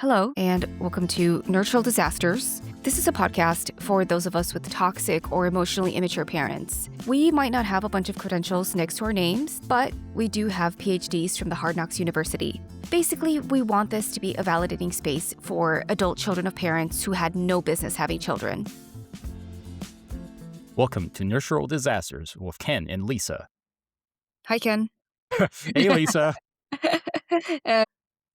Hello, and welcome to Nurtural Disasters. This is a podcast for those of us with toxic or emotionally immature parents. We might not have a bunch of credentials next to our names, but we do have PhDs from the Hard Knocks University. Basically, we want this to be a validating space for adult children of parents who had no business having children. Welcome to Nurtural Disasters with Ken and Lisa. Hi, Ken. Hey, Lisa.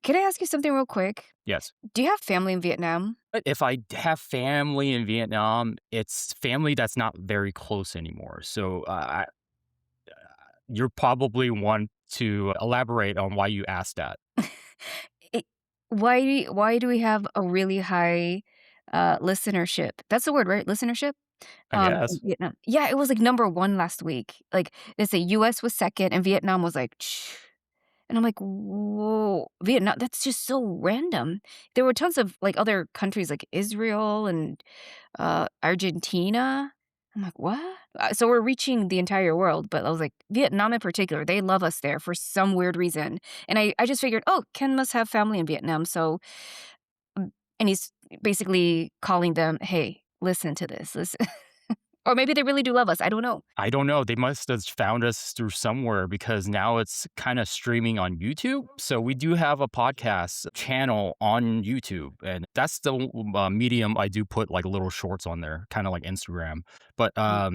Can I ask you something real quick? Yes. Do you have family in Vietnam? If I have family in Vietnam, it's family that's not very close anymore. So you're probably want to elaborate on why you asked that. Why do we have a really high listenership? That's the word, right? Listenership? I In guess. Vietnam. Yeah, it was like number one last week. Like they say US was second and Vietnam was like and I'm like, whoa, Vietnam, that's just so random. There were tons of like other countries like Israel and Argentina. I'm like, what? So we're reaching the entire world, but I was like, Vietnam in particular, they love us there for some weird reason. And I just figured, oh, Ken must have family in Vietnam. So, and he's basically calling them, hey, listen to this. Listen. Or maybe they really do love us. I don't know. I don't know. They must have found us through somewhere because now it's kind of streaming on YouTube. So we do have a podcast channel on YouTube, and that's the medium I do put like little shorts on there, kind of like Instagram. But I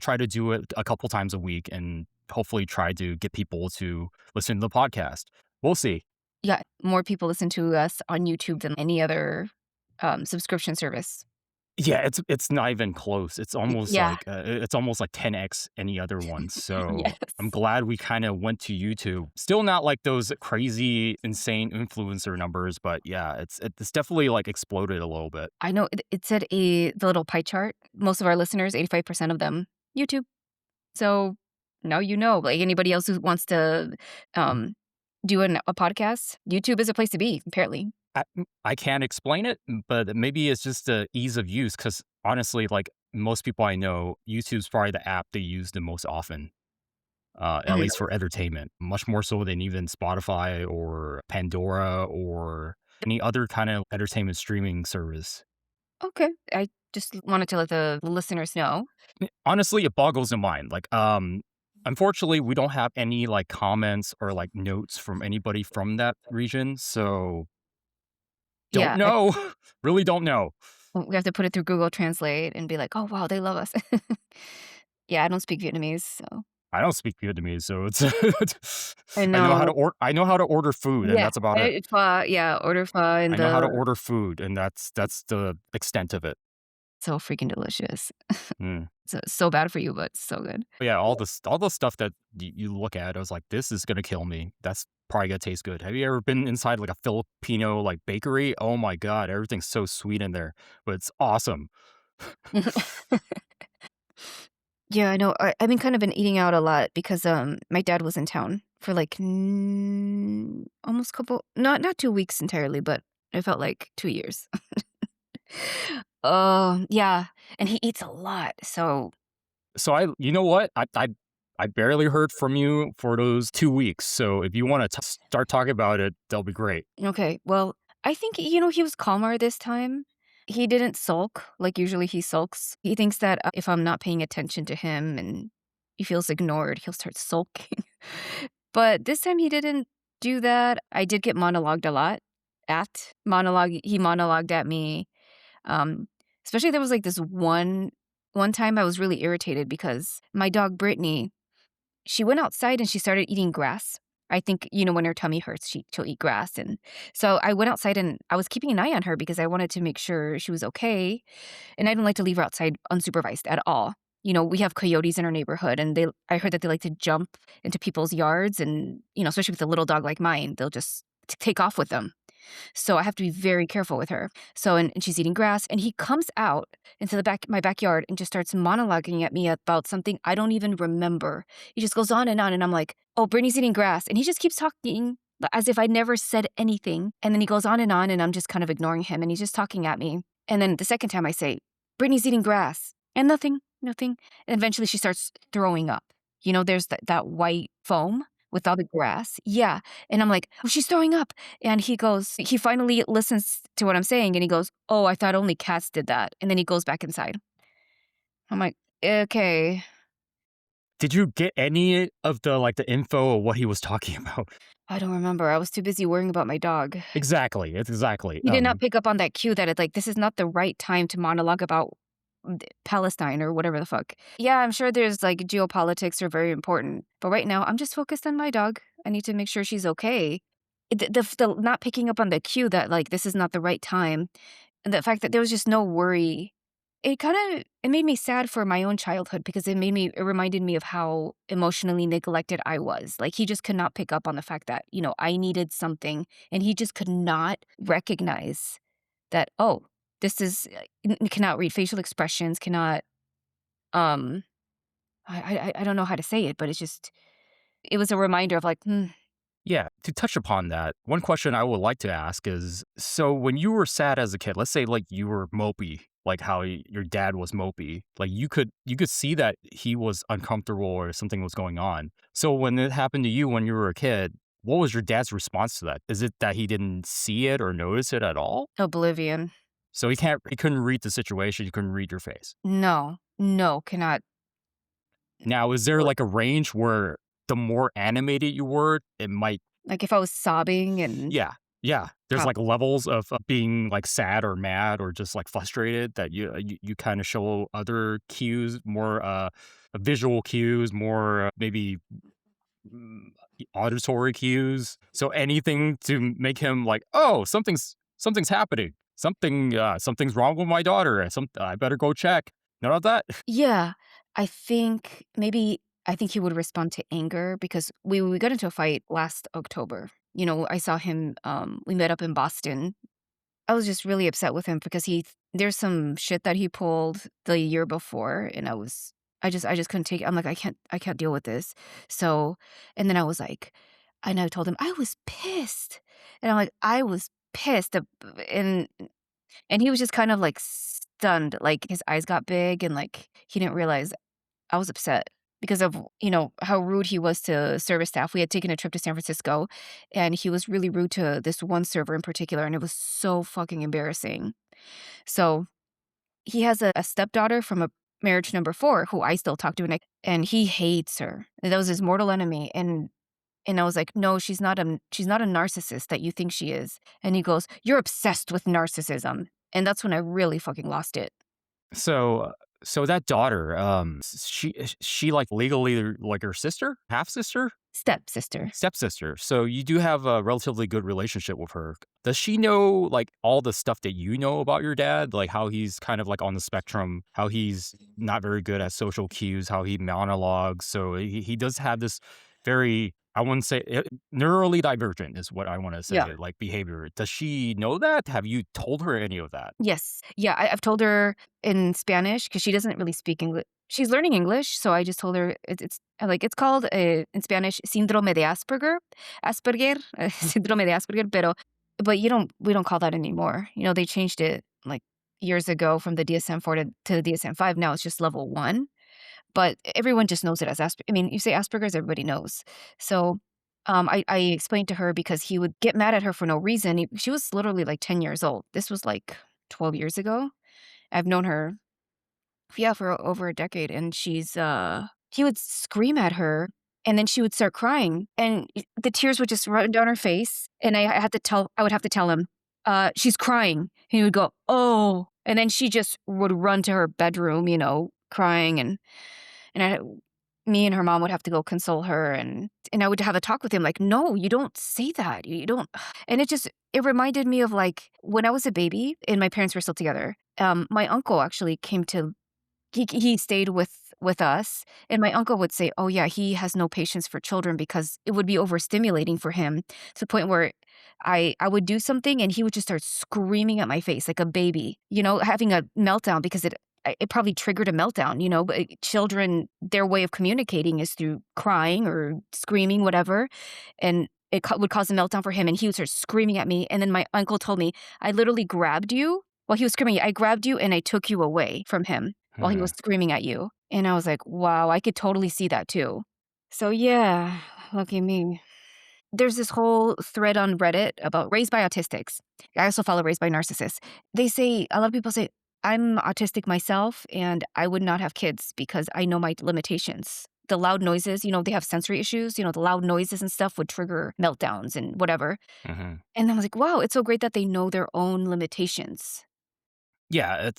try to do it a couple times a week and hopefully try to get people to listen to the podcast. We'll see. Yeah, more people listen to us on YouTube than any other subscription service. Yeah, it's not even close. It's almost Yeah. like it's almost like 10x any other one. So Yes. I'm glad we kind of went to YouTube. Still not like those crazy, insane influencer numbers, but yeah, it's definitely like exploded a little bit. I know it said the little pie chart. Most of our listeners, 85% of them, YouTube. So now you know. Like anybody else who wants to do a podcast, YouTube is a place to be, apparently. I can't explain it, but maybe it's just the ease of use. Because honestly, like most people I know, YouTube's probably the app they use the most often. At least for entertainment, much more so than even Spotify or Pandora or any other kind of entertainment streaming service. Okay. I just wanted to let the listeners know. Honestly, it boggles the mind. Like, unfortunately, we don't have any like comments or like notes from anybody from that region. So don't Yeah, know. Really don't know. we have to put it through Google Translate and be like, oh, wow, they love us. Yeah, I don't speak Vietnamese, so. I don't speak Vietnamese, so it's I I know how know. to I know how to order food, and Yeah, that's about it. pho, yeah, order pho and I know how to the order food, and that's the extent of it. so freaking delicious. Mm. So bad for you, but so good. But yeah, all the stuff that you look at, I was like, this is gonna kill me. That's probably gonna taste good. Have you ever been inside like a Filipino like bakery? Oh my god, everything's so sweet in there, but it's awesome. Yeah, I know. I've been kind of been eating out a lot because my dad was in town for like almost couple not 2 weeks entirely, but it felt like 2 years. Oh yeah, and he eats a lot. So So you know what? I barely heard from you for those 2 weeks. So if you want to start talking about it, that'll be great. okay, well, I think he was calmer this time. He didn't sulk like usually he sulks. He thinks that if I'm not paying attention to him and he feels ignored, he'll start sulking. But this time he didn't do that. I did get monologued a lot. He monologued at me. Um, Especially there was like this one time I was really irritated because my dog Brittany, she went outside and she started eating grass. I think, when her tummy hurts, she'll eat grass. And so I went outside and I was keeping an eye on her because I wanted to make sure she was okay. And I didn't like to leave her outside unsupervised at all. We have coyotes in our neighborhood and I heard that they like to jump into people's yards and, especially with a little dog like mine, they'll just take off with them. So I have to be very careful with her. So, and she's eating grass and he comes out into my backyard and just starts monologuing at me about something I don't even remember. He just goes on and I'm like, oh, Brittany's eating grass. And he just keeps talking as if I never said anything. And then he goes on and I'm just kind of ignoring him and he's just talking at me. And then the second time I say, Brittany's eating grass and nothing. And eventually she starts throwing up. There's that white foam with all the grass. Yeah, and I'm like, "Oh, she's throwing up." And he finally listens to what I'm saying, and he goes, "Oh, I thought only cats did that." And then he goes back inside. I'm like, "Okay." Did you get any of the, like, the info of what he was talking about? I don't remember. I was too busy worrying about my dog. Exactly, exactly, He did not pick up on that cue that it's like, this is not the right time to monologue about Palestine or whatever the fuck. Yeah, I'm sure there's like geopolitics are very important, but right now I'm just focused on my dog. I need to make sure she's okay. The not picking up on the cue that like this is not the right time, and the fact that there was just no worry, it made me sad for my own childhood because it reminded me of how emotionally neglected I was. Like he just could not pick up on the fact that, I needed something and he just could not recognize that, oh, this is cannot read facial expressions, cannot um I don't know how to say it, but it was a reminder of like, Yeah, to touch upon that, one question I would like to ask is, so when you were sad as a kid, let's say like you were mopey, like how your dad was mopey, like you could see that he was uncomfortable or something was going on. So when it happened to you when you were a kid, what was your dad's response to that? Is it that he didn't see it or notice it at all? oblivion. So he couldn't read the situation, he couldn't read your face. No, no, cannot Now, is there do it. like a range where the more animated you were, it might. Like if I was sobbing and Yeah, yeah. There's, prob like, levels of, being, like, sad or mad or just, like, frustrated that you kinda show other cues, more, visual cues, more, maybe, mm, auditory cues. So anything to make him like, "Oh, something's happening. Something's wrong with my daughter. I better go check." None of that? yeah, I think he would respond to anger because we got into a fight last October. I saw him, we met up in Boston. I was just really upset with him because there's some shit that he pulled the year before, and I just couldn't take it. I'm like, I can't deal with this." So, and then I told him, "I was pissed." And I'm like, "I was pissed," and and he was just kind of, like, stunned, like, his eyes got big and, like, he didn't realize I was upset because of, how rude he was to service staff. We had taken a trip to San Francisco, and he was really rude to this one server in particular, and it was so fucking embarrassing. So, he has a stepdaughter from a marriage number 4 who I still talk to, and he hates her. That was his mortal enemy, and I was like, "No, she's not a narcissist that you think she is." And he goes, "You're obsessed with narcissism." And that's when I really fucking lost it. So so that daughter, she, like, legally, like, her sister? Half-sister? Stepsister. Stepsister. So you do have a relatively good relationship with her. Does she know, like, all the stuff that you know about your dad? Like, how he's kind of, like, on the spectrum, how he's not very good at social cues, how he monologues. So he does have this very, I wouldn't say neurally divergent is what I wanna Yeah. say, like, behavior. Does she know that? Have you told her any of that? Yes. Yeah, I've told her in Spanish because she doesn't really speak English. She's learning English, so I just told her it's called, in Spanish, síndrome de Asperger. Asperger, síndrome de Asperger, but we don't call that anymore. They changed it, like, years ago from the DSM-4 to the DSM-5. Now it's just level 1. But everyone just knows it as I mean, you say Asperger's, everybody knows. So, I explained to her because he would get mad at her for no reason. She was literally, like, 10 years old. This was, like, 12 years ago. I've known her, yeah, for over a decade, and he would scream at her, and then she would start crying, and the tears would just run down her face, and I would have to tell him, "She's crying." He would go, "Oh," and then she just would run to her bedroom, crying, and me and her mom would have to go console her, and I would have a talk with him like, "No, you don't say that. You don't." And it reminded me of, like, when I was a baby and my parents were still together, my uncle actually came to he stayed with us, and my uncle would say, "Oh, yeah, he has no patience for children because it would be overstimulating for him to the point where I would do something, and he would just start screaming at my face like a baby, having a meltdown because it probably triggered a meltdown, but children, their way of communicating is through crying or screaming, whatever, and it would cause a meltdown for him, and he would start screaming at me, and then my uncle told me, "I literally grabbed you while he was screaming. I grabbed you and I took you away from him while he was Mhm. screaming at you." And I was like, "Wow, I could totally see that too." So, yeah, lucky me. There's this whole thread on Reddit about raised by autistics. I also follow raised by narcissists. They say a lot of people say, "I'm autistic myself, and I would not have kids because I know my limitations." The loud noises, they have sensory issues, the loud noises and stuff would trigger meltdowns and whatever. Mhm. And I was like, "Wow, it's so great that they know their own limitations." Yeah,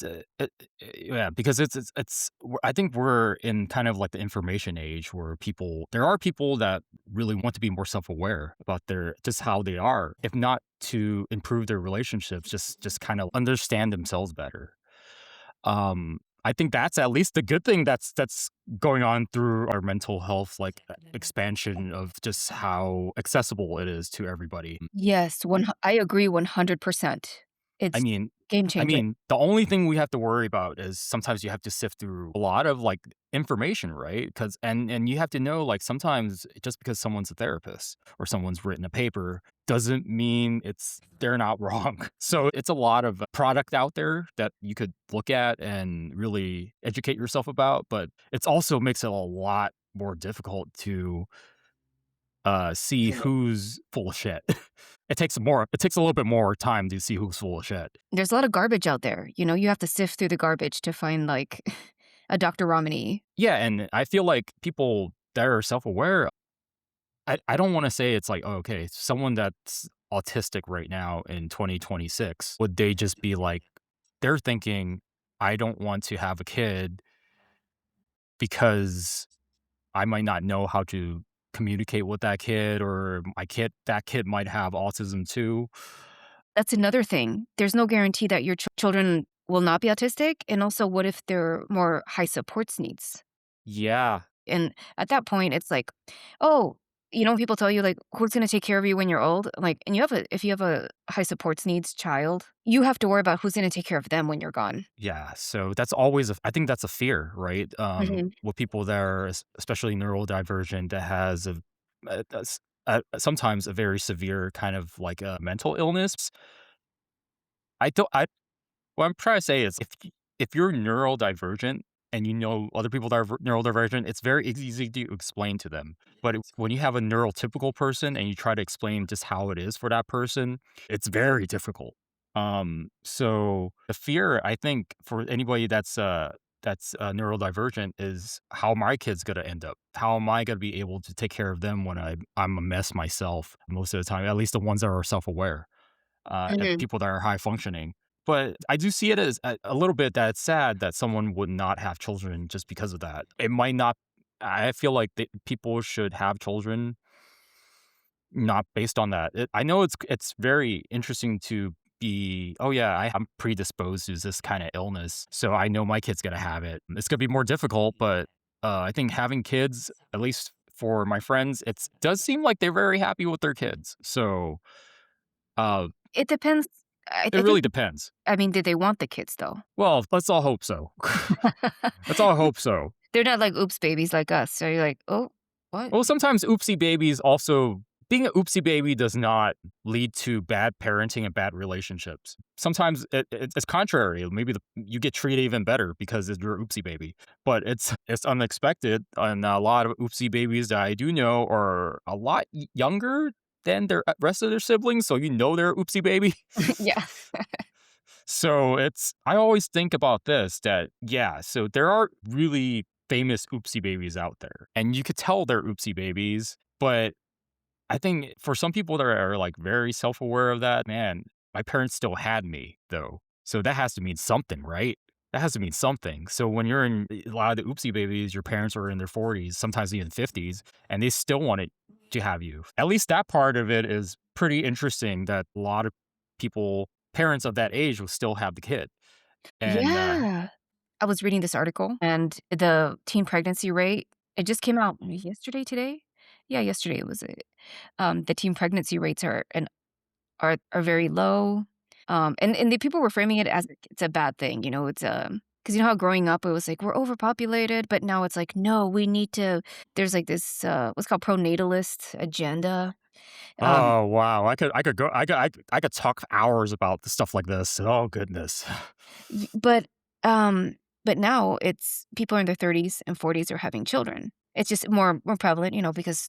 yeah, because I think we're in kind of like the information age where there are people that really want to be more self-aware about their just how they are, if not to improve their relationships, just kind of understand themselves better. I think that's at least the good thing that's going on through our mental health, like, expansion of just how accessible it is to everybody. Yes, I agree 100%. I It's mean game I changer. mean, the only thing we have to worry about is sometimes you have to sift through a lot of, like, information, right? Because and you have to know, like, sometimes just because someone's a therapist or someone's written a paper doesn't mean they're not wrong. So, it's a lot of product out there that you could look at and really educate yourself about, but it's also makes it a lot more difficult to, see who's full of shit. It takes a little bit more time to see who's full of shit. There's a lot of garbage out there, you have to sift through the garbage to find, like, a Dr. Romney. Yeah, and I feel like people that are self-aware, I don't wanna say it's like, "Oh, okay, someone that's autistic right now in 2026, would they just be like" they're thinking, "I don't want to have a kid because I might not know how to communicate with that kid, or that kid might have autism too." That's another thing. There's no guarantee that your children will not be autistic, and also what if they're more high supports needs? Yeah. And at that point, it's like, "Oh," people tell you, like, "Who's gonna take care of you when you're old?" Like, and if you have a high supports needs child, you have to worry about who's gonna take care of them when you're gone. Yeah, so that's always I think that's a fear, right? Mhm. With people that are especially neurodivergent that has sometimes a very severe kind of like a mental illness. I don't I What I'm trying to say is if you're neurodivergent and you know other people that are neurodivergent, it's very easy to explain to them. But when you have a neurotypical person and you try to explain just how it is for that person, it's very difficult. So the fear I think for anybody that's neurodivergent is how my kid's gonna end up. How am I gonna be able to take care of them when I'm a mess myself most of the time? At least the ones that are self aware and Mhm. people that are high functioning. But I do see it as a little bit that it's sad that someone would not have children just because of that. It might not. I feel like people should have children not based on that. I know it's very interesting to be. Oh yeah, I'm predisposed to this kind of illness, so I know my kid's gonna have it. It's gonna be more difficult, but I think having kids, at least for my friends, it does seem like they're very happy with their kids. So uh, It depends. it I really think depends. I mean, did they want the kids, though? Well, let's all hope so. Let's all hope so. They're not like oops babies like us, so you're like, "Oh, what?" Well, sometimes oopsie babies also being an oopsie baby does not lead to bad parenting and bad relationships. Sometimes it's contrary. Maybe you get treated even better because you're an oopsie baby, but it's unexpected. And a lot of oopsie babies that I do know are a lot younger than their rest of their siblings, so they're a oopsie baby. Yeah. So I always think about this that, yeah, so there are really famous oopsie babies out there, and you could tell they're oopsie babies, but I think for some people that are like very self aware of that, man, my parents still had me though. So that has to mean something, right? That has to mean something. So when you're in a lot of the oopsie babies, your parents are in their 40s, sometimes even 50s, and they still wanted to have you. At least that part of it is pretty interesting that a lot of parents of that age will still have the kid. And Yeah. I was reading this article, and the teen pregnancy rate, it just came out yesterday, today? Yeah, yesterday it was the teen pregnancy rates are very low, and the people were framing it as it's a bad thing, it's, because you know how growing up it was like, "We're overpopulated," but now it's like, "No, we need to." There's like this, what's called pronatalist agenda, um, oh wow, I could talk for hours about stuff like this. Oh goodness. y but now it's people in their 30s and 40s are having children. It's just more prevalent, because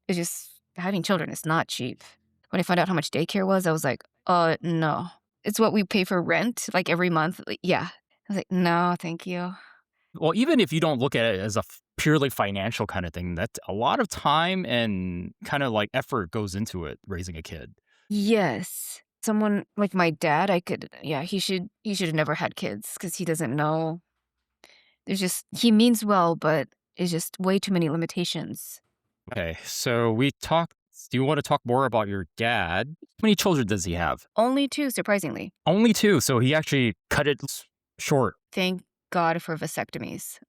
It's just having children is not cheap. When I found out how much daycare was, I was like, no. It's what we pay for rent, like, every month." Like, yeah. I was like, "No, thank you." Well, even if you don't look at it as a purely financial kind of thing, that's a lot of time and kind of like effort goes into it raising a kid. Yes. Someone like my dad, I could yeah, he should have never had kids because he doesn't know. There's just he means well, but it's just way too many limitations. Okay, so we talked. Do you want to talk more about your dad? How many children does he have? Only 2, surprisingly. Only two. So he actually cut it short. Thank God for vasectomies.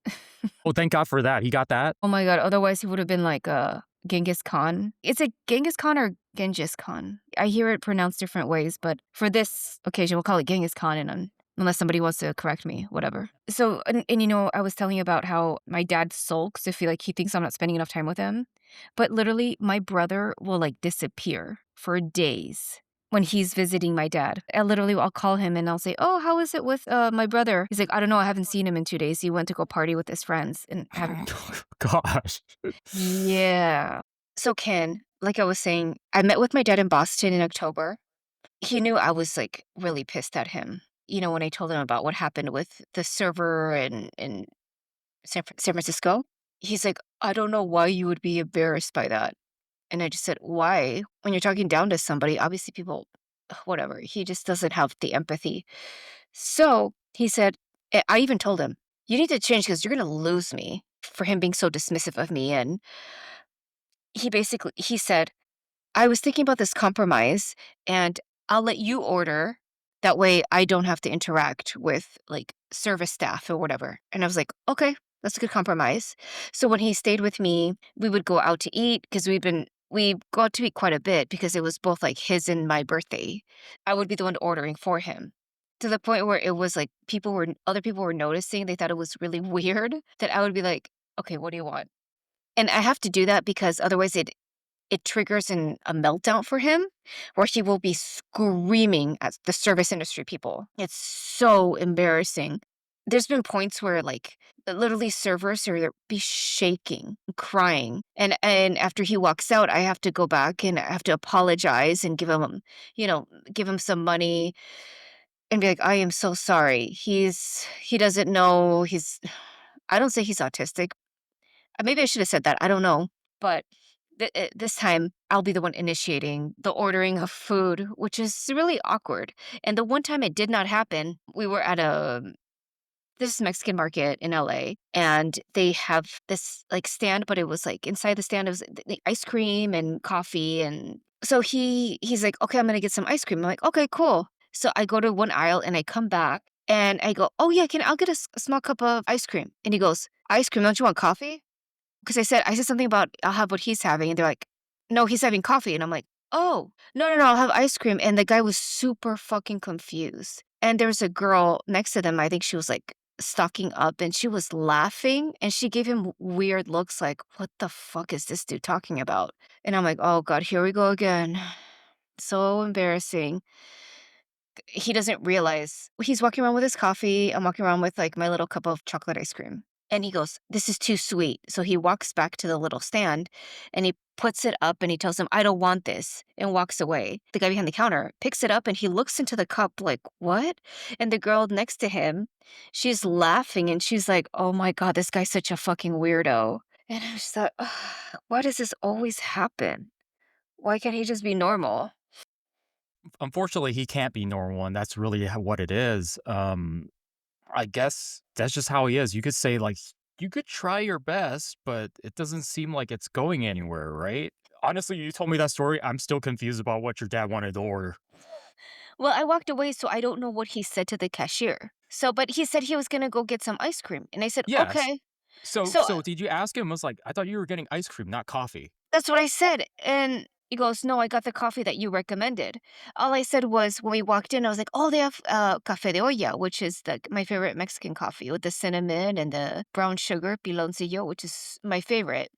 Oh, thank God for that. He got that. Oh my god, otherwise he would have been like, Genghis Khan. Is it Genghis Khan or Genghis Khan? I hear it pronounced different ways, but for this occasion, we'll call it Genghis Khan and unless somebody wants to correct me, whatever. So, I was telling you about how my dad sulks if he thinks I'm not spending enough time with him. But literally, my brother will, like, disappear for days when he's visiting my dad. I'll call him and I'll say, "Oh, how is it with, my brother?" He's like, "I don't know, I haven't seen him in 2 days. He went to go party with his friends and haven't." Gosh. Yeah. So, Ken, like I was saying, I met with my dad in Boston in October. He knew I was, like, really pissed at him, when I told him about what happened with the server in San Francisco. He's like, "I don't know why you would be embarrassed by that." And I just said, "Why? When you're talking down to somebody, obviously people" whatever. He just doesn't have the empathy. So, he said I even told him, "You need to change because 'cause you're gonna lose me," for him being so dismissive of me, and he said, "I was thinking about this compromise, and I'll let you order. That way I don't have to interact with, like, service staff or whatever." And I was like, "Okay, that's a good compromise." So when he stayed with me, we would go out to eat because we go out to eat quite a bit because it was both, like, his and my birthday. I would be the one ordering for him, to the point where it was like other people were noticing. They thought it was really weird that I would be like, "Okay, what do you want?" And I have to do that because otherwise it triggers a meltdown for him where he will be screaming at the service industry people. It's so embarrassing. There's been points where, like, literally servers are be shaking, crying, and after he walks out, I have to go back and I have to apologize and you know, give him some money and be like, "I am so sorry. He doesn't know he's." I don't say he's autistic. Maybe I should have said that, I don't know, but this time, I'll be the one initiating the ordering of food, which is really awkward, and the one time it did not happen, we were at this Mexican market in LA, and they have this, like, stand, but it was, like, inside the stand, it was the ice cream and coffee, and so he's like, "Okay, I'm gonna get some ice cream." I'm like, "Okay, cool." So I go to one aisle, and I come back, and I go, "Oh, yeah, I'll get a small cup of ice cream." And he goes, "Ice cream? Don't you want coffee?" 'Cause I said something about I'll have what he's having, and they're like, "No, he's having coffee," and I'm like, "Oh, no, no, no, I'll have ice cream," and the guy was super fucking confused, and there's a girl next to them, I think she was, like, stocking up, and she was laughing, and she gave him weird looks like, "What the fuck is this dude talking about?" And I'm like, "Oh god, here we go again." So embarrassing. He doesn't realize he's walking around with his coffee, I'm walking around with, like, my little cup of chocolate ice cream, and he goes, "This is too sweet." So he walks back to the little stand, and he puts it up, and he tells him, "I don't want this," and walks away. The guy behind the counter picks it up, and he looks into the cup like, "What?" And the girl next to him, she's laughing, and she's like, "Oh my god, this guy's such a fucking weirdo." And I just thought, "Ugh, why does this always happen? Why can't he just be normal?" Unfortunately, he can't be normal, and that's really what it is. I guess that's just how he is. You could say, like, you could try your best, but it doesn't seem like it's going anywhere, right? Honestly, you told me that story. I'm still confused about what your dad wanted to order. Well, I walked away, so I don't know what he said to the cashier. So, but he said he was gonna go get some ice cream, and I said, Yes. "Okay." So, So, so did you ask him? I was like, I thought you were getting ice cream, not coffee. that's what I said, and he goes, "No, I got the coffee that you recommended." All I said was when we walked in, I was like, "Oh, they have, café de olla," which is my favorite Mexican coffee with the cinnamon and the brown sugar, piloncillo, which is my favorite.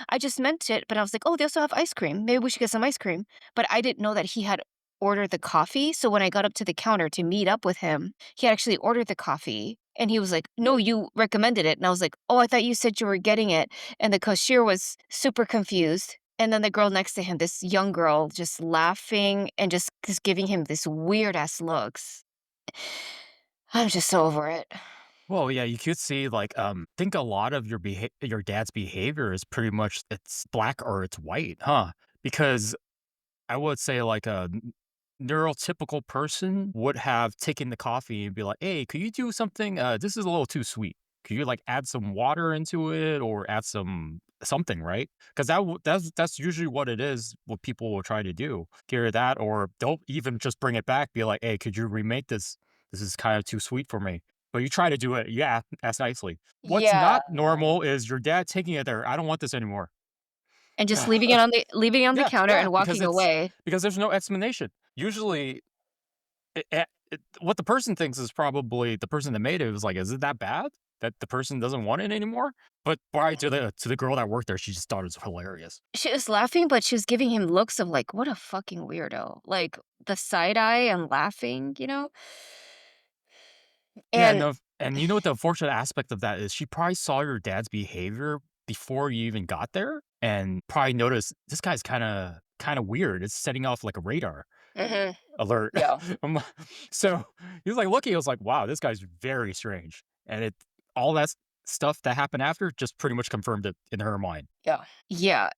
I just meant it, but I was like, "Oh, they also have ice cream. Maybe we should get some ice cream." But I didn't know that he had ordered the coffee, so when I got up to the counter to meet up with him, he had actually ordered the coffee, and he was like, "No, you recommended it." And I was like, "Oh, I thought you said you were getting it." And the cashier was super confused, And then the girl next to him, this young girl, just laughing and just giving him this weird ass looks. I'm just so over it. Well, yeah, you could see like think a lot of your dad's behavior is pretty much it's black or it's white, huh? Because I would say like a neurotypical person would have taken the coffee and be like, "Hey, could you do something? This is a little too sweet. Could you like add some water into it or add something, right?" Because that's usually what it is. What people will try to do, hear that, or they'll even just bring it back, be like, "Hey, could you remake this? This is kind of too sweet for me." But you try to do it, yeah, ask nicely. What's Yeah. not normal is your dad taking it there. I don't want this anymore. And just leaving it on the Yeah, counter yeah, and walking away. because there's no explanation. Usually, what the person thinks is probably the person that made it was like, "Is it that bad that the person doesn't want it anymore?" But probably to the girl that worked there, she just thought it was hilarious. She was laughing, but she was giving him looks of like, "What a fucking weirdo." Like, the side eye and laughing, you know? Yeah, And no, and you know what the unfortunate aspect of that is? She probably saw your dad's behavior before you even got there, and probably noticed this guy's kinda weird. It's setting off like a radar mhm, alert. yeah, I'm li so, he was, like, looking, I was like, "Wow, this guy's very strange," and all that stuff that happened after just pretty much confirmed it in her mind. yeah. Yeah,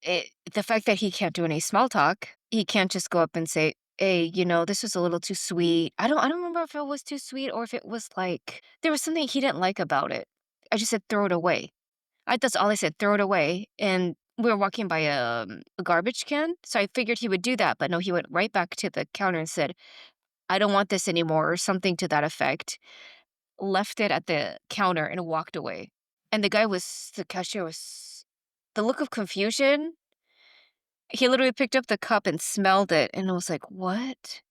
the fact that he can't do any small talk, he can't just go up and say, "Hey, this was a little too sweet." I don't remember if it was too sweet or if it was like there was something he didn't like about it. I just said, "Throw it away." That's all I said, "Throw it away," and we were walking by a garbage can, so I figured he would do that, but no, he went right back to the counter and said, "I don't want this anymore," or something to that effect, left it at the counter and walked away. And the cashier was the look of confusion, he literally picked up the cup and smelled it, and I was like, "What?"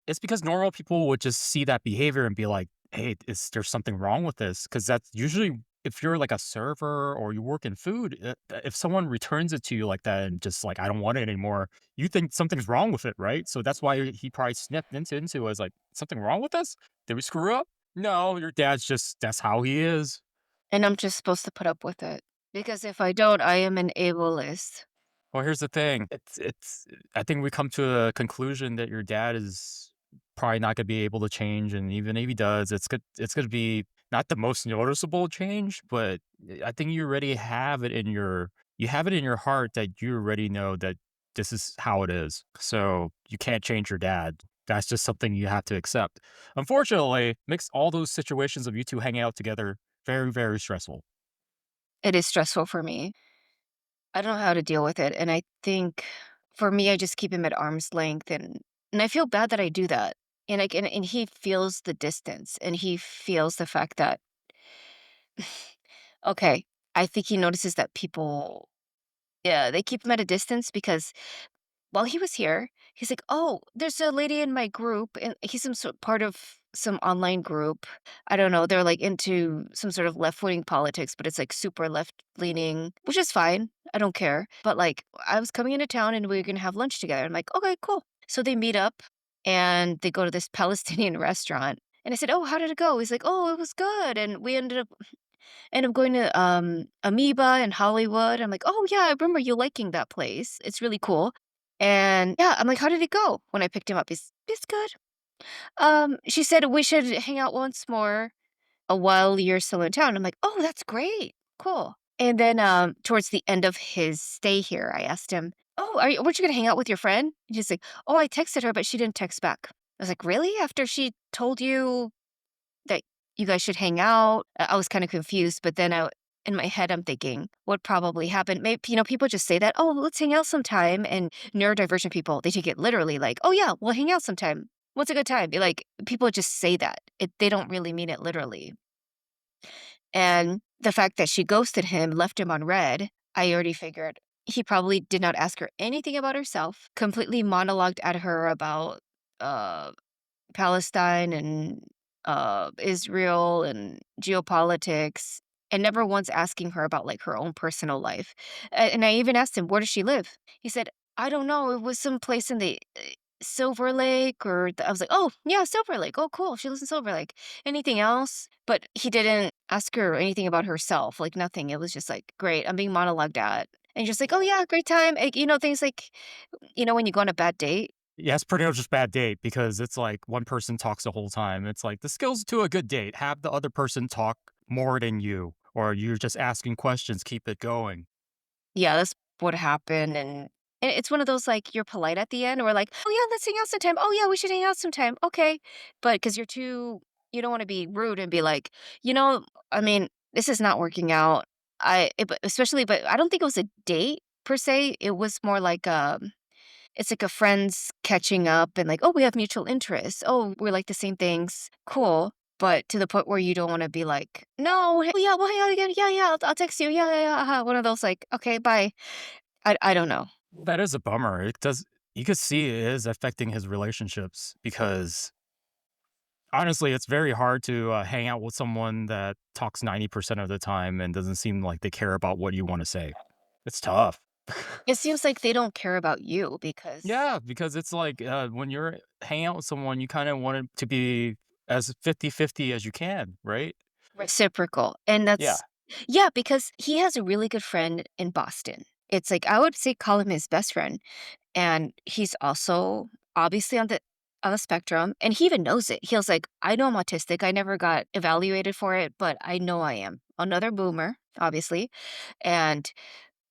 It's because normal people would just see that behavior and be like, "Hey, is there something wrong with this?" Because that's usually if you're like a server or you work in food, if someone returns it to you like that and just like, "I don't want it anymore," you think something's wrong with it, right? So that's why he probably snipped into it as like, "Something wrong with this? Did we screw up?" No, your dad's just that's how he is. And I'm just supposed to put up with it, because if I don't, I am an ableist. Well, here's the thing. It's I think we come to a conclusion that your dad is probably not gonna be able to change, and even if he does, it's gonna be not the most noticeable change, but I think you already have it in your heart that you already know that this is how it is. So you can't change your dad. That's just something you have to accept. Unfortunately, makes all those situations of you two hanging out together very, very stressful. It is stressful for me. I don't know how to deal with it, and I think for me, I just keep him at arm's length, and I feel bad that I do that, and he feels the distance, and he feels the fact that okay, I think he notices that people yeah, they keep him at a distance because while he was here, he's like, "Oh, there's a lady in my group," and he's part of some online group. I don't know, they're, like, into some sort of left-wing politics, but it's, like, super left-leaning, which is fine, I don't care, but, like, I was coming into town and we were gonna have lunch together. I'm like, "Okay, cool." So they meet up and they go to this Palestinian restaurant, and I said, "Oh, how did it go?" He's like, "Oh, it was good," and we ended up going to, Amoeba in Hollywood. I'm like, "Oh, yeah, I remember you liking that place. It's really cool." And, yeah, I'm like, "How did it go?" When I picked him up, "It's good." She said, "We should hang out once more, while you're still in town." I'm like, "Oh, that's great. Cool." And then, towards the end of his stay here, I asked him, "Oh, weren't you gonna hang out with your friend?" And he's like, "Oh, I texted her, but she didn't text back." I was like, "Really? After she told you that you guys should hang out?" I was kinda confused, but then in my head, I'm thinking, what probably happened maybe people just say that, "Oh, let's hang out sometime," and neurodivergent people, they take it literally like, "Oh, yeah, we'll hang out sometime. What's a good time?" Like, people just say that. They don't really mean it literally. And the fact that she ghosted him, left him on red, I already figured he probably did not ask her anything about herself, completely monologued at her about, uh Palestine and Israel and geopolitics, and never once asking her about like her own personal life. And I even asked him, "Where does she live?" He said, "I don't know. It was some place in the Silver Lake." I was like, "Oh, yeah, Silver Lake. Oh, cool. She lives in Silver Lake. Anything else?" But he didn't ask her anything about herself, like nothing. It was just like, "Great. I'm being monologued at." And you're just like, "Oh, yeah, great time." Things like, when you go on a bad date. Yeah, it's pretty much just bad date because it's like one person talks the whole time. It's like the skills to a good date, have the other person talk more than you, or you're just asking questions, keep it going. Yeah, that's what happened, and it's one of those, like, you're polite at the end, or like, "Oh, yeah, let's hang out sometime. Oh, yeah, we should hang out sometime. Okay." But because 'cause you don't wanna be rude and be like, "You know, I mean, this is not working out." But I don't think it was a date per se. It was more like, it's like a friends catching up and like, "Oh, we have mutual interests. Oh, we like the same things. Cool." But to the point where you don't wanna be like, "No, yeah, we'll hang out again. Yeah, yeah, I'll text you. Yeah, yeah, yeah, uh-huh." One of those like, "Okay, bye." I don't know. That is a bummer. It does you could see it is affecting his relationships because honestly, it's very hard to hang out with someone that talks 90% of the time and doesn't seem like they care about what you want to say. It's tough. It seems like they don't care about you because Yeah, because it's like when you're hanging out with someone, you kind of want it to be as 50-50 as you can, right? reciprocal, and Yeah. that's yeah, because he has a really good friend in Boston. It's like, I would say call him his best friend, and he's also obviously on the spectrum, and he even knows it. He was like, "I know I'm autistic. I never got evaluated for it, but I know I am." Another boomer, obviously, and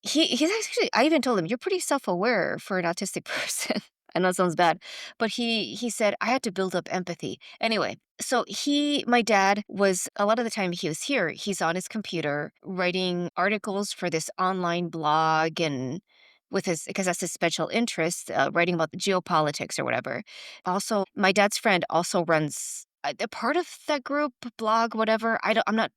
he's actually I even told him, "You're pretty self-aware for an autistic person." I know it sounds bad, but he said, "I had to build up empathy." Anyway, so my dad was a lot of the time he was here, he's on his computer writing articles for this online blog and with his because that's his special interest, writing about the geopolitics or whatever. Also, my dad's friend also runs a part of that group, blog, whatever. I'm not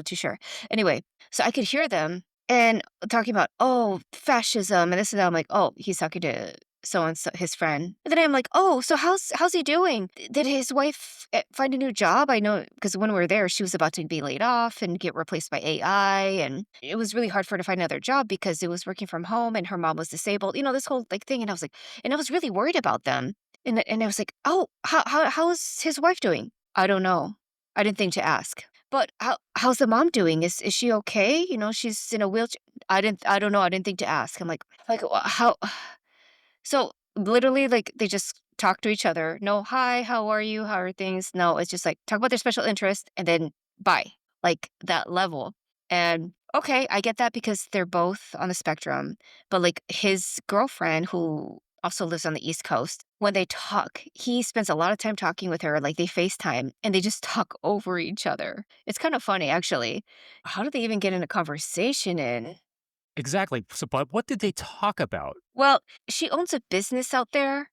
too sure. Anyway, so I could hear them and talking about, "Oh, fascism," and this and that. I'm like, "Oh, he's talking to so and so, his friend." And then I'm like, "Oh, so how's he doing? Did his wife find a new job?" I know because when we were there, she was about to be laid off and get replaced by AI, and it was really hard for her to find another job because it was working from home and her mom was disabled. This whole like thing. And I was like, and I was really worried about them. And I was like, "Oh, how's his wife doing?" I don't know. I didn't think to ask. But how's the mom doing? Is she okay? She's in a wheelchair. I don't know. I didn't think to ask. I'm like, how? So literally, like they just talk to each other. No, hi, how are you? How are things? No, it's just like talk about their special interest and then bye, like that level. And okay, I get that because they're both on the spectrum. But like his girlfriend, who also lives on the East Coast, when they talk, he spends a lot of time talking with her. Like they FaceTime and they just talk over each other. It's kind of funny, actually. How do they even get in a conversation in? Exactly. So, but what did they talk about? Well, she owns a business out there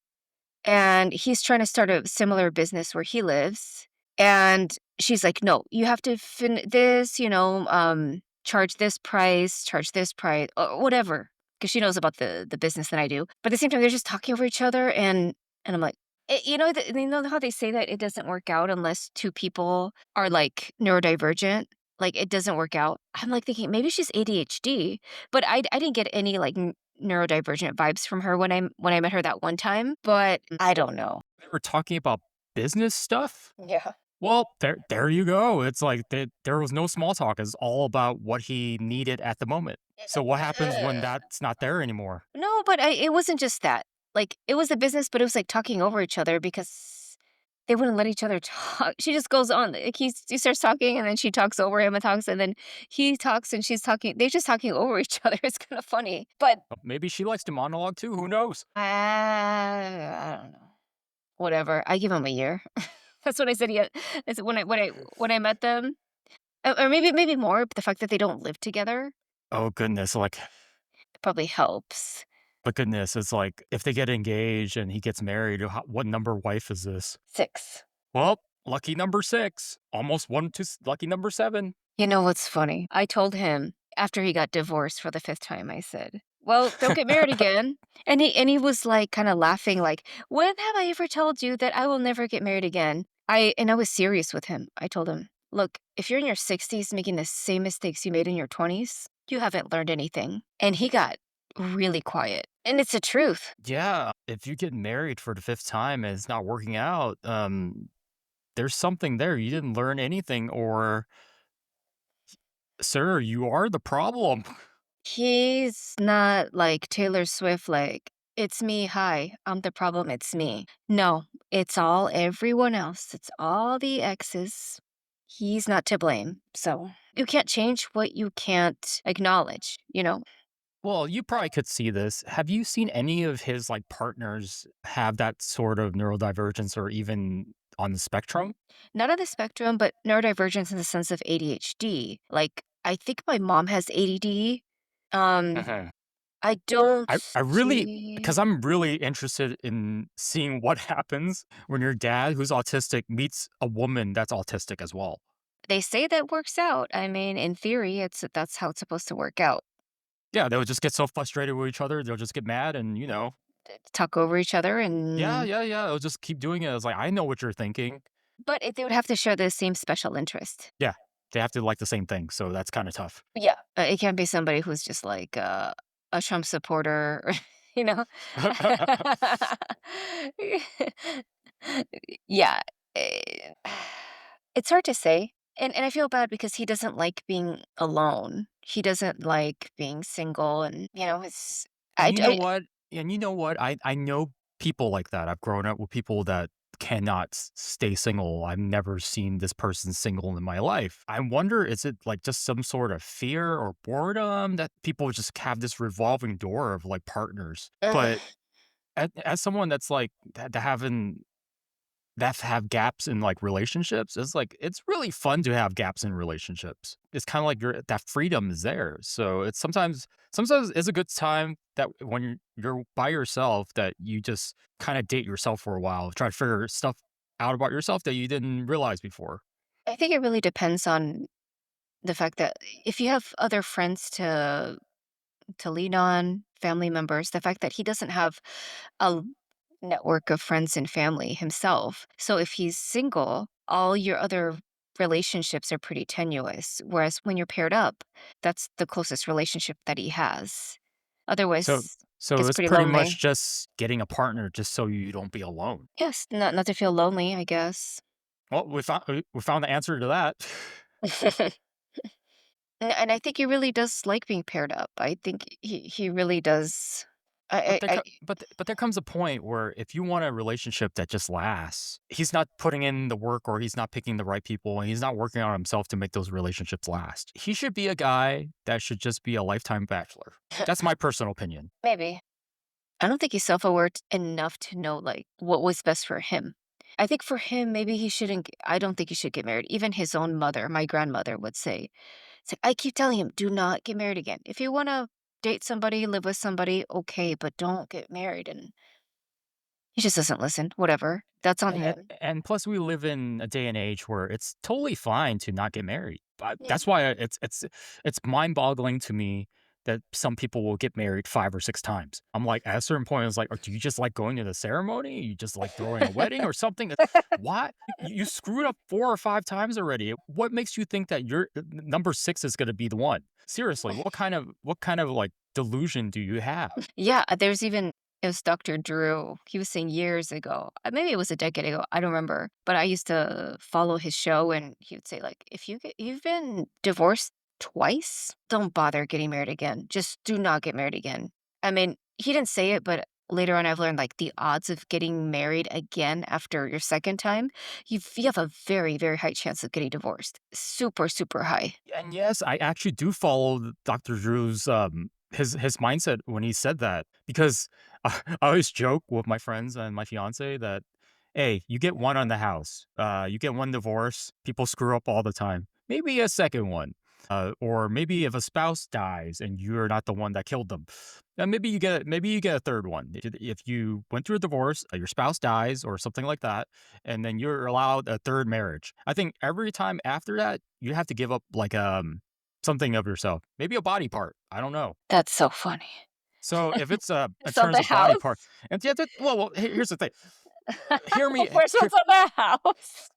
and he's trying to start a similar business where he lives. And she's like, "No, you have to this, charge this price, or whatever." Because she knows about the business than I do. But at the same time, they're just talking over each other, and I'm like, you know how they say that it doesn't work out unless two people are like neurodivergent. Like it doesn't work out. I'm like thinking maybe she's ADHD, but I didn't get any like neurodivergent vibes from her when I met her that one time, but I don't know. They were talking about business stuff. Yeah. Well, there you go. It's like there was no small talk. It's all about what he needed at the moment. So what happens when that's not there anymore? No, but it wasn't just that. Like, it was a business, but it was, like, talking over each other because they wouldn't let each other talk. She just goes on, like, he starts talking, and then she talks over him and talks, and then he talks and she's talking they're just talking over each other. It's kinda funny, but Maybe she likes to monologue too. Who knows? I don't know. Whatever. I give him a year. That's what I said, yeah. I said when I met them, or maybe more, but the fact that they don't live together Oh goodness, like probably helps. but goodness, it's like if they get engaged and he gets married, what number wife is this? 6. Well, lucky number 6. Almost one to lucky number 7. You know what's funny? I told him after he got divorced for the 5th time, I said, "Well, don't get married again." And he was, like, kinda laughing like, "When have I ever told you that I will never get married again?" I was serious with him. I told him, "Look, if you're in your 60s making the same mistakes you made in your 20s, you haven't learned anything." And he got really quiet, and it's the truth. Yeah, if you get married for the 5th time and it's not working out, there's something there. You didn't learn anything or sir, you are the problem. He's not like Taylor Swift, like, "It's me, hi, I'm the problem, it's me." No, it's all everyone else, it's all the exes. He's not to blame, so you can't change what you can't acknowledge, you know? Well, you probably could see this. Have you seen any of his, like, partners have that sort of neurodivergence or even on the spectrum? Not on the spectrum, but neurodivergence in the sense of ADHD. Like, I think my mom has ADD. Um, Mhm. I don't I really because see. I'm really interested in seeing what happens when your dad, who's autistic, meets a woman that's autistic as well. They say that works out. I mean, in theory, that's how it's supposed to work out. Yeah, they'll just get so frustrated with each other, they'll just get mad and, Talk over each other yeah, and yeah, yeah, they'll just keep doing it. It's like, "I know what you're thinking." but they would have to share the same special interest. Yeah, they have to like the same thing, so that's kinda tough. Yeah. It can't be somebody who's just like a Trump supporter, you know? Yeah. eh, It's hard to say. And I feel bad because he doesn't like being alone. He doesn't like being single and, it's And I you know I what? I know people like that. I've grown up with people that cannot stay single. I've never seen this person single in my life. I wonder, is it like just some sort of fear or boredom that people just have this revolving door of like partners? But as someone that's like that having that have gaps in, like, relationships, it's like it's really fun to have gaps in relationships. It's kinda like that freedom is there. So, it's sometimes it's a good time that when you're by yourself that you just kinda date yourself for a while, try to figure stuff out about yourself that you didn't realize before. I think it really depends on the fact that if you have other friends to lean on, family members, the fact that he doesn't have a network of friends and family himself. So if he's single, all your other relationships are pretty tenuous. Whereas when you're paired up, that's the closest relationship that he has. So Otherwise, it so gets it's pretty pretty lonely. much just getting a partner just so you don't be alone. Yes, not to feel lonely, I guess. Well, we found the answer to that. And I think he really does like being paired up. I think he really does. But there comes a point where if you want a relationship that just lasts, he's not putting in the work or he's not picking the right people and he's not working on himself to make those relationships last. He should be a guy that should just be a lifetime bachelor. That's my personal opinion. Maybe. I don't think he's self-aware enough to know, like, what was best for him. I think for him, maybe he shouldn't I don't think he should get married. Even his own mother, my grandmother, would say, it's like, I keep telling him, "Do not get married again. If you wanna date somebody, live with somebody, okay, but don't get married," and he just doesn't listen. Whatever. That's on And him. and plus we live in a day and age where it's totally fine to not get married. But Yeah. that's why it's mind-boggling to me that some people will get married 5 or 6 times. I'm like, at a certain point, I was like, "Oh, do you just like going to the ceremony? You just like throwing a wedding or something? Why? You screwed up 4 or 5 times already. What makes you think that your number 6 is gonna be the one? Seriously, what kind of, like, delusion do you have?" Yeah, there's even it was Dr. Drew. He was saying years ago, maybe it was a decade ago, I don't remember, but I used to follow his show and he would say like, "If you've been divorced twice, don't bother getting married again. Just do not get married again." I mean, he didn't say it, but later on I've learned like the odds of getting married again after your second time, you have a very, very high chance of getting divorced. Super, super high. And yes, I actually do follow Dr. Drew's his mindset when he said that because I always joke with my friends and my fiance that, hey, you get one on the house, you get one divorce, people screw up all the time. Maybe a second one, or maybe if a spouse dies and you're not the one that killed them, then maybe you get a third one. If you went through a divorce, your spouse dies or something like that, and then you're allowed a third marriage. I think every time after that, you have to give up like something of yourself, maybe a body part. I don't know. That's so funny. So if it's in So terms the of body part, house? and yeah, well, here's the thing. Hear me, First one's on the house.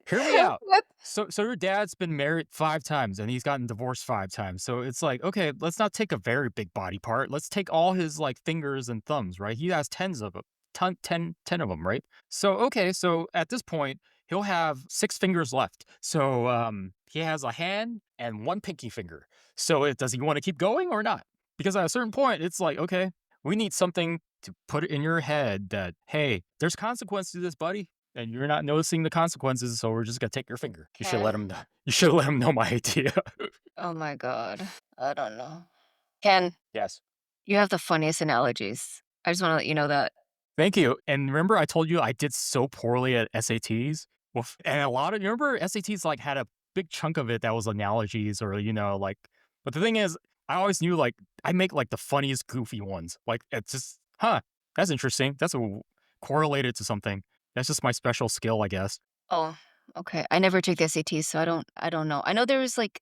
hear me out. What? So your dad's been married 5 times and he's gotten divorced 5 times. So it's like, okay, let's not take a very big body part. Let's take all his like fingers and thumbs, right? He has tens of them, 10 of them, right? So okay, so at this point, he'll have 6 fingers left. So He has a hand and one pinky finger. So does he want to keep going or not? Because at a certain point, it's like, okay, we need something to put it in your head that, hey, there's consequences to this, buddy. And you're not noticing the consequences, so we're just gonna take your finger. You should let Ken. him know. You should let him know my idea. Oh my god. I don't know. Ken, Yes. you have the funniest analogies. I just wanna let you know that. Thank you. And remember I told you I did so poorly at SATs? Well, and a lot of you remember SATs like had a big chunk of it that was analogies or, like, but the thing is, I always knew like I make like the funniest goofy ones. Like it's just, that's interesting. Correlated to something. That's just my special skill, I guess. Oh, okay. I never took the SATs, so I don't know. I know there was, like,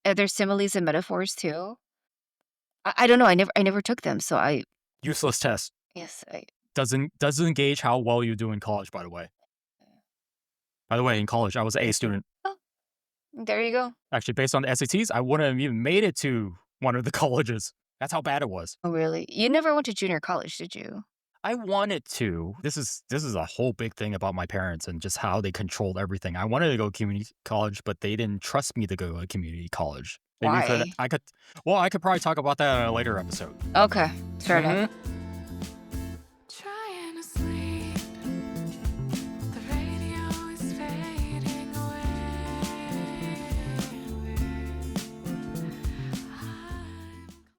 there's similes and metaphors too. I don't know, I never took them, so I Useless test. yes, I Doesn't gauge how well you do in college, by the way. By the way, in college, I was an A student. oh, there you go. Actually, based on the SATs, I wouldn't have even made it to one of the colleges. That's how bad it was. Oh, really? You never went to junior college, did you? I wanted to. This is a whole big thing about my parents and just how they controlled everything. I wanted to go community college, but they didn't trust me to go to community college. Maybe Why? I could probably talk about that in a later episode. Okay, fair enough. Mhm.